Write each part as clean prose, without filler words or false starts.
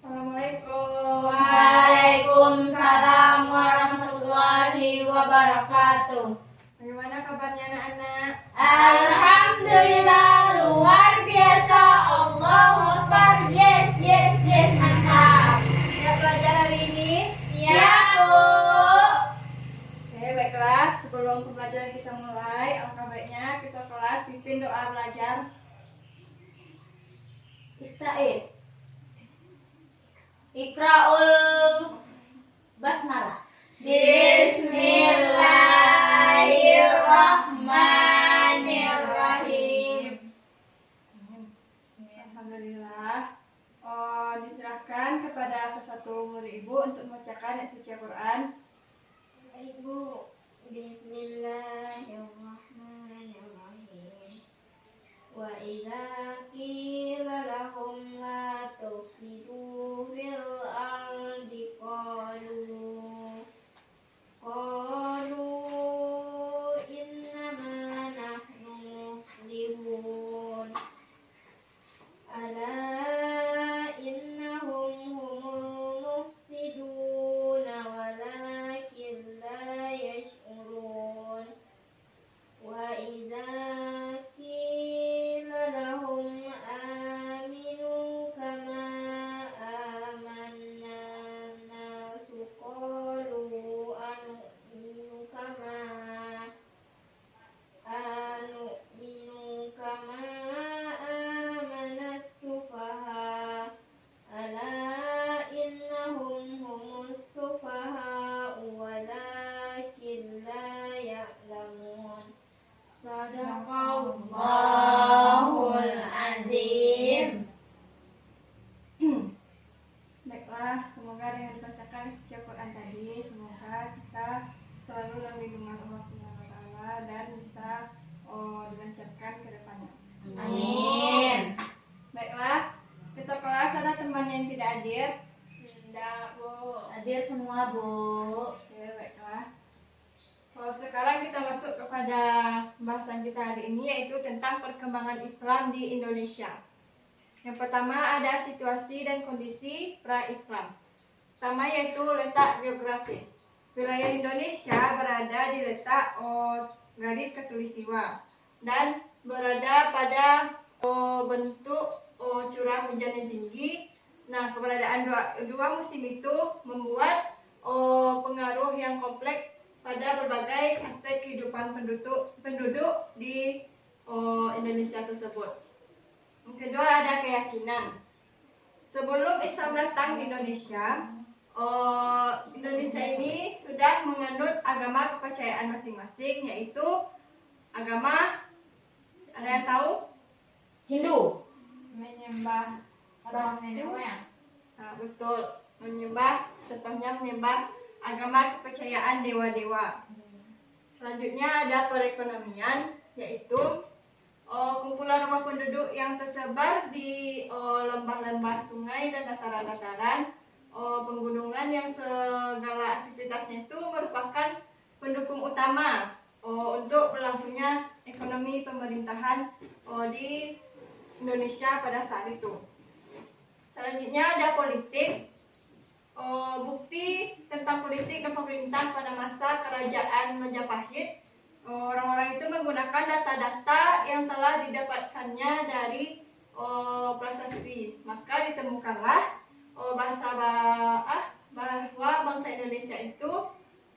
Assalamualaikum. Waalaikumsalam warahmatullahi wabarakatuh. Bagaimana kabarnya anak-anak? Alhamdulillah, luar biasa. Allahu Akbar. Yes, yes, yes, mantap. Siap belajar hari ini? Ya, Bu. Oke, baiklah. Sebelum pembelajaran kita mulai, alangkah baiknya kita kelas pimpin doa belajar. Ista'id. Iqra'ul basmalah. Bismillahirrahmanirrahim. Alhamdulillah. Diserahkan kepada salah satu murid ibu untuk membacakan ayat suci Al-Quran. Ibu, Bismillahirrahmanirrahim. Wa idza qila lahum la tufsidu fil ardi qalu innama nahnu muslimun. Ala innahum humul mufsiduna walakin la yash'urun. Wa idza qila lahum aminu kama amanna nasu qalu anu'minu kama amanas sufaha. Ala innahum humus sufaha walakin la ya'lamun. Sadaqallahul azim. Baiklah, semoga dengan dibacakan suci Al-Quran tadi, semoga kita selalu dalam lindungan Allah Subhanahu wa Ta'ala dan bisa dilancarkan ke depannya. Amin. Baiklah, kita kelas ada teman yang tidak hadir. Tidak, Bu. Hadir semua, Bu. Oke, baiklah. Sekarang kita masuk kepada pembahasan kita hari ini, yaitu tentang perkembangan Islam di Indonesia. Yang pertama ada situasi dan kondisi pra-Islam. Pertama yaitu letak geografis. Wilayah Indonesia berada di letak garis khatulistiwa dan berada pada bentuk curah hujan yang tinggi. Nah, keberadaan dua musim itu membuat pengaruh yang kompleks pada berbagai aspek kehidupan penduduk di Indonesia tersebut. Yang kedua ada keyakinan. Sebelum Islam datang di Indonesia, Indonesia ini sudah menganut agama kepercayaan masing-masing, yaitu agama, ada yang tahu? Hindu. Menyembah Orang nenek moyang. Nah, betul. Contohnya menyembah agama kepercayaan dewa-dewa. Selanjutnya ada perekonomian, yaitu kumpulan rumah penduduk yang tersebar di lembah-lembah sungai dan dataran-dataran penggunungan yang segala aktivitasnya itu merupakan pendukung utama untuk berlangsungnya ekonomi pemerintahan di Indonesia pada saat itu. Selanjutnya ada politik. Bukti tentang politik dan pemerintah pada masa kerajaan Majapahit. Orang-orang itu menggunakan data-data yang telah didapatkannya dari prasasti. Maka ditemukanlah bahwa bangsa Indonesia itu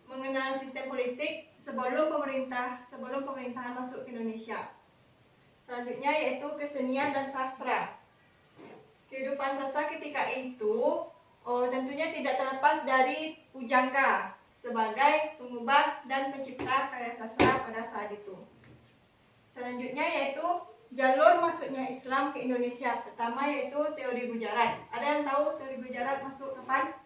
mengenal sistem politik sebelum pemerintahan masuk ke Indonesia. Selanjutnya yaitu kesenian dan sastra. Kehidupan sastra ketika itu tentunya tidak terlepas dari pujangga sebagai pengubah dan pencipta karya sastra pada saat itu. Selanjutnya yaitu jalur masuknya Islam ke Indonesia. Pertama yaitu teori Gujarat. Ada yang tahu teori Gujarat masuk kapan?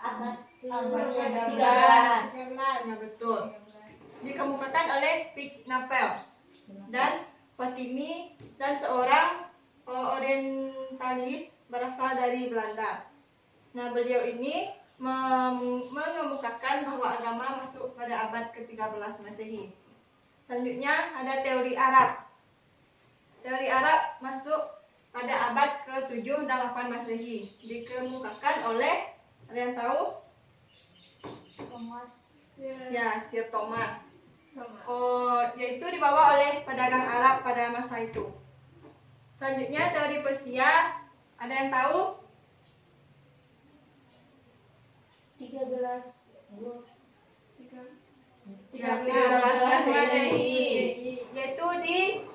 Abad ke-13. Ya, betul. Dikemukakan oleh Pichnapel dan Fatimi dan seorang orientalis berasal dari Belanda. Nah, beliau ini mengemukakan bahwa agama masuk pada abad ke-13 Masehi. Selanjutnya ada teori Arab. Teori Arab masuk pada abad ke-7 dan 8 Masehi. Dikemukakan oleh, ada yang tahu? Thomas. Ya, Sir Thomas. Yaitu dibawa oleh pedagang Arab pada masa itu. Selanjutnya teori Persia, ada yang tahu? 13 Masehi. Yaitu di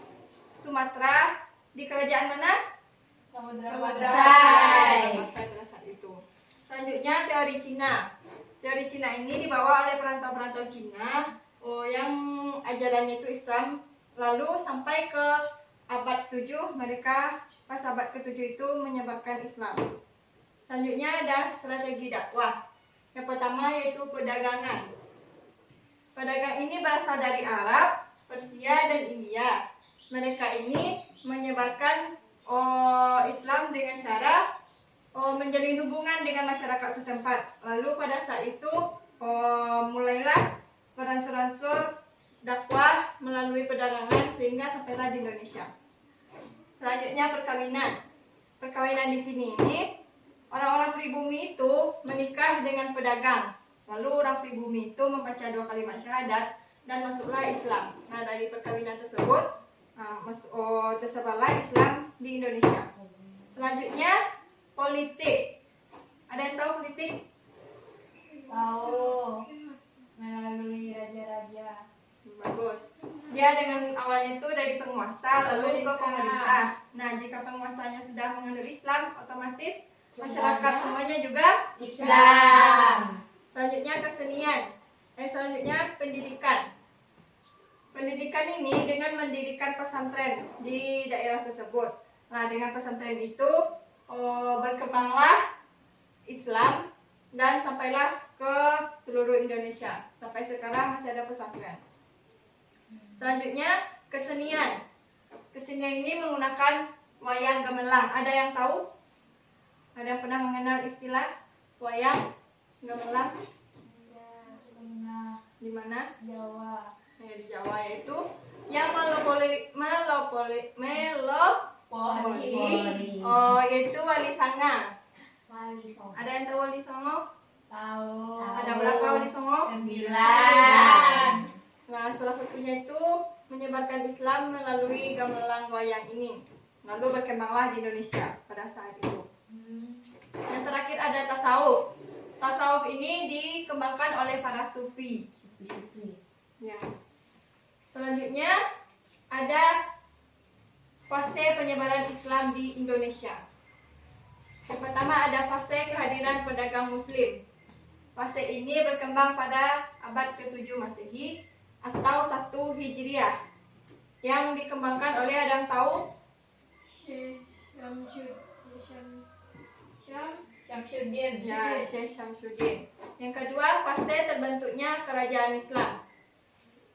Sumatera, di kerajaan mana? Samudra Pasai pada saat itu. Selanjutnya teori Cina. Teori Cina ini dibawa oleh perantau-perantau Cina yang ajarannya itu Islam. Lalu sampai ke abad 7 mereka pas abad ke-7 itu menyebarkan Islam. Selanjutnya ada strategi dakwah. Yang pertama yaitu perdagangan. Pedagang ini berasal dari Arab, Persia, dan India. Mereka ini menyebarkan Islam dengan cara menjalin hubungan dengan masyarakat setempat. Lalu pada saat itu mulailah beransur-ansur dakwah melalui perdagangan sehingga sampailah di Indonesia. Selanjutnya perkawinan. Perkawinan di sini ini orang-orang pribumi itu menikah dengan pedagang. Lalu orang pribumi itu membaca 2 kalimat syahadat dan masuklah Islam. Nah, dari perkawinan tersebut tersebarlah Islam di Indonesia. Selanjutnya politik. Ada yang tahu politik? Tahu. Melalui raja-raja. Bagus. Dia dengan awalnya itu dari penguasa lalu ke pemerintah. Nah, jika penguasanya sudah menganut Islam, otomatis masyarakat semuanya juga Islam. Selanjutnya kesenian. Selanjutnya pendidikan. Pendidikan ini dengan mendirikan pesantren di daerah tersebut. Nah, dengan pesantren itu berkembanglah Islam dan sampailah ke seluruh Indonesia. Sampai sekarang masih ada pesantren. Selanjutnya kesenian. Kesenian ini menggunakan wayang gamelan. Ada yang tahu? Ada yang pernah mengenal istilah wayang gamelan? Di mana? Jawa. Di Jawa, yaitu yang yaitu Wali Sanga. Wali Songo. Ada yang tahu Wali Songo? Tahu. Ada berapa Wali Songo? 9. Nah, salah satunya itu menyebarkan Islam melalui gamelan wayang ini. Lalu berkembanglah di Indonesia pada saat itu. Yang terakhir ada tasawuf. Tasawuf ini dikembangkan oleh para sufi. Ya. Selanjutnya ada fase penyebaran Islam di Indonesia. Yang pertama ada fase kehadiran pedagang muslim. Fase ini berkembang pada abad ke-7 Masehi atau 1 Hijriah. Yang dikembangkan oleh, ada yang tahu? Syamsuddin. Ya, Syekh Syamsuddin. Yang kedua, fase terbentuknya kerajaan Islam.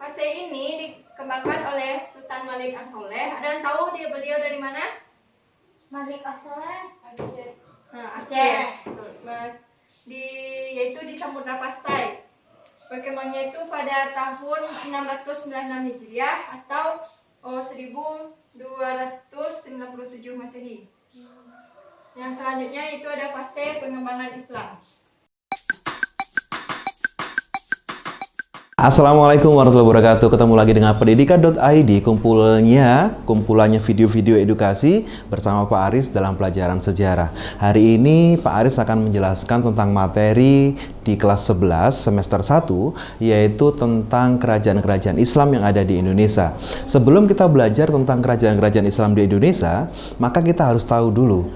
Fase ini dikembangkan oleh Sultan Malik As-Soleh. Ada yang tahu beliau dari mana? Malik As-Soleh. Aceh. Nah, Aceh. Yaitu di Samudra Pasai. Berkembangnya itu pada tahun 696 Hijriah atau 1297 Masehi. Yang selanjutnya itu ada fase pengembangan Islam. Assalamualaikum warahmatullahi wabarakatuh. Ketemu lagi dengan pendidikan.id, kumpulannya video-video edukasi bersama Pak Aris dalam pelajaran sejarah. Hari ini Pak Aris akan menjelaskan tentang materi di kelas 11 semester 1, yaitu tentang kerajaan-kerajaan Islam yang ada di Indonesia. Sebelum kita belajar tentang kerajaan-kerajaan Islam di Indonesia, maka kita harus tahu dulu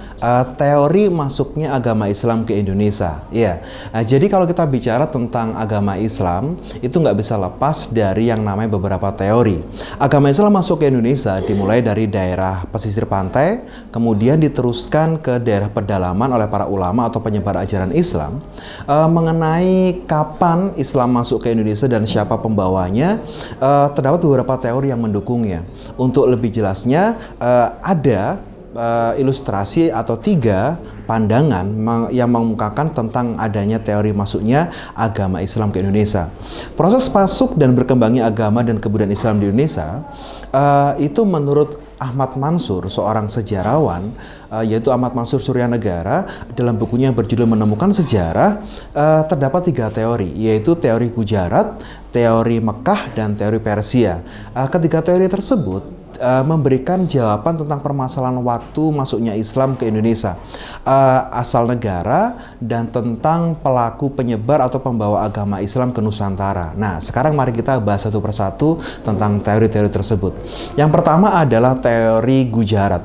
teori masuknya agama Islam ke Indonesia. Ya, jadi kalau kita bicara tentang agama Islam, itu nggak bisa lepas dari yang namanya beberapa teori. Agama Islam masuk ke Indonesia dimulai dari daerah pesisir pantai, kemudian diteruskan ke daerah pedalaman oleh para ulama atau penyebar ajaran Islam. Mengenai kapan Islam masuk ke Indonesia dan siapa pembawanya, terdapat beberapa teori yang mendukungnya. Untuk lebih jelasnya, ada ilustrasi atau 3 pandangan yang mengemukakan tentang adanya teori masuknya agama Islam ke Indonesia. Proses masuk dan berkembangnya agama dan kebudayaan Islam di Indonesia itu menurut Ahmad Mansur, seorang sejarawan, yaitu Ahmad Mansur Suryanegara, dalam bukunya yang berjudul Menemukan Sejarah, terdapat 3 teori, yaitu teori Gujarat, teori Mekah, dan teori Persia. Ketiga teori tersebut memberikan jawaban tentang permasalahan waktu masuknya Islam ke Indonesia, asal negara, dan tentang pelaku penyebar atau pembawa agama Islam ke Nusantara. Nah, sekarang mari kita bahas satu persatu tentang teori-teori tersebut. Yang pertama adalah teori Gujarat.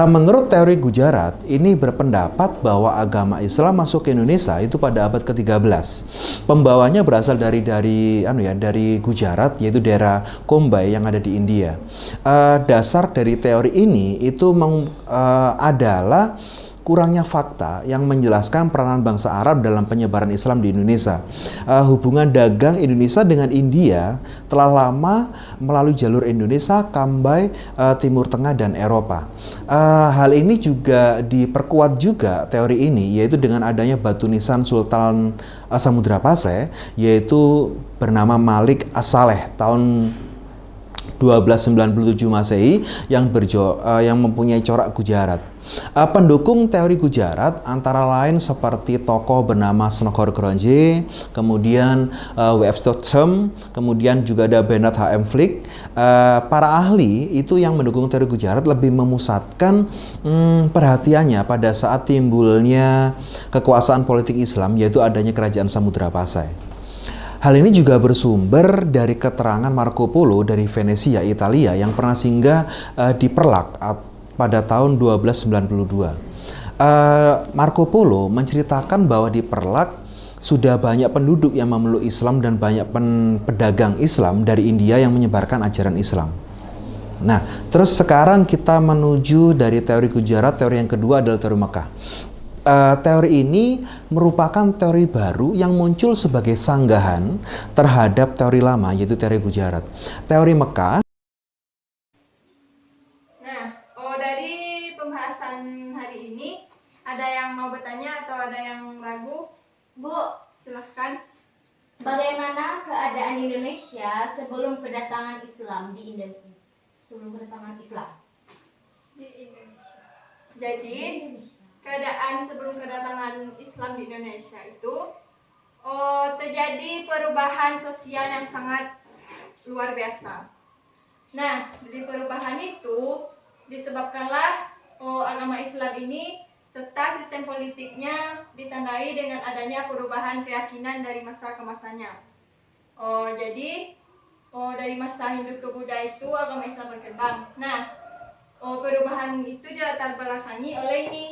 Menurut teori Gujarat, ini berpendapat bahwa agama Islam masuk ke Indonesia itu pada abad ke-13. Pembawanya berasal dari Gujarat, yaitu daerah Kombay yang ada di India. Dasar dari teori ini itu adalah kurangnya fakta yang menjelaskan peranan bangsa Arab dalam penyebaran Islam di Indonesia. Hubungan dagang Indonesia dengan India telah lama melalui jalur Indonesia, Kambay, Timur Tengah, dan Eropa. Hal ini juga diperkuat juga teori ini, yaitu dengan adanya batu nisan Sultan Samudra Pasai, yaitu bernama Malik As-Saleh tahun 1297 Masehi yang mempunyai corak Gujarat. Pendukung teori Gujarat antara lain seperti tokoh bernama Snogor Gronje, kemudian W.F. Stotham, kemudian juga ada Bernard H.M. Flick. Para ahli itu yang mendukung teori Gujarat lebih memusatkan perhatiannya pada saat timbulnya kekuasaan politik Islam, yaitu adanya kerajaan Samudra Pasai. Hal ini juga bersumber dari keterangan Marco Polo dari Venesia, Italia, yang pernah singgah di Perlak pada tahun 1292. Marco Polo menceritakan bahwa di Perlak sudah banyak penduduk yang memeluk Islam dan banyak pedagang Islam dari India yang menyebarkan ajaran Islam. Nah, terus sekarang kita menuju dari teori Gujarat. Teori yang kedua adalah teori Mekah. Teori ini merupakan teori baru yang muncul sebagai sanggahan terhadap teori lama, yaitu teori Gujarat. Teori Mekah. Nah, dari pembahasan hari ini, ada yang mau bertanya atau ada yang ragu? Bu, Silahkan. bagaimana keadaan Indonesia sebelum kedatangan Islam di Indonesia? Sebelum kedatangan Islam Di Indonesia. Jadi, keadaan sebelum kedatangan Islam di Indonesia itu terjadi perubahan sosial yang sangat luar biasa. Nah, dari perubahan itu disebabkanlah agama Islam ini serta sistem politiknya ditandai dengan adanya perubahan keyakinan dari masa ke masanya. Jadi dari masa Hindu ke Buddha itu agama Islam berkembang. Nah, perubahan itu dilatar belakangi oleh ini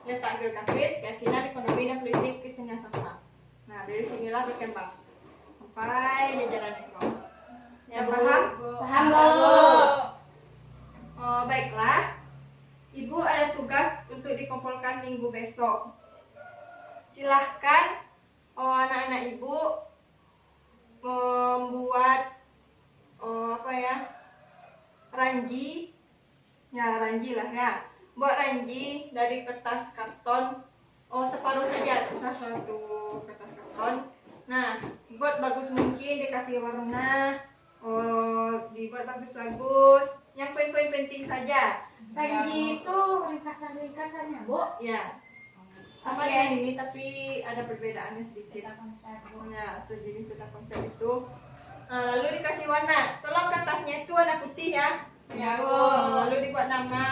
letak geografis, keyakinan, ekonomi, dan politik kesenian sastra. Nah, dari sinilah berkembang sampai jajaran ekonomi. Ya, Bu. Paham? Paham, Bu. Baiklah. Ibu ada tugas untuk dikumpulkan minggu besok. Silahkan anak-anak ibu membuat ranji. Ya, ranji lah ya. Buat ranji dari kertas karton, separuh saja, usah satu kertas karton. Nah, buat bagus mungkin, dikasih warna, dibuat bagus-bagus, yang poin-poin penting saja. Ranji itu ringkasan-ringkasannya, Bu. Ya, sama dengan ini tapi ada perbedaannya sedikit. Ya, sejenis peta konsep itu. Lalu dikasih warna, tolong kertasnya itu warna putih ya. Ya, Bu. Lalu dibuat nama.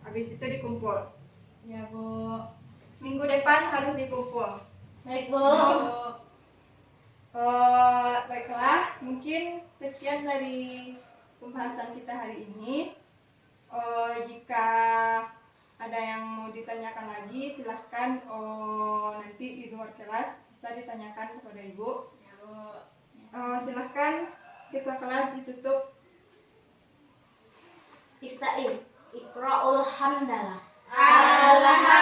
Habis itu dikumpul. Ya, Bu. Minggu depan harus dikumpul. Baik, Bu. Baiklah, mungkin sekian dari pembahasan kita hari ini. Jika ada yang mau ditanyakan lagi, silahkan nanti di luar kelas bisa ditanyakan kepada Ibu. Ya, Bu. Silahkan kita kelas ditutup. Ista'in. Iqra'ul hamdalah. Alhamdulillah.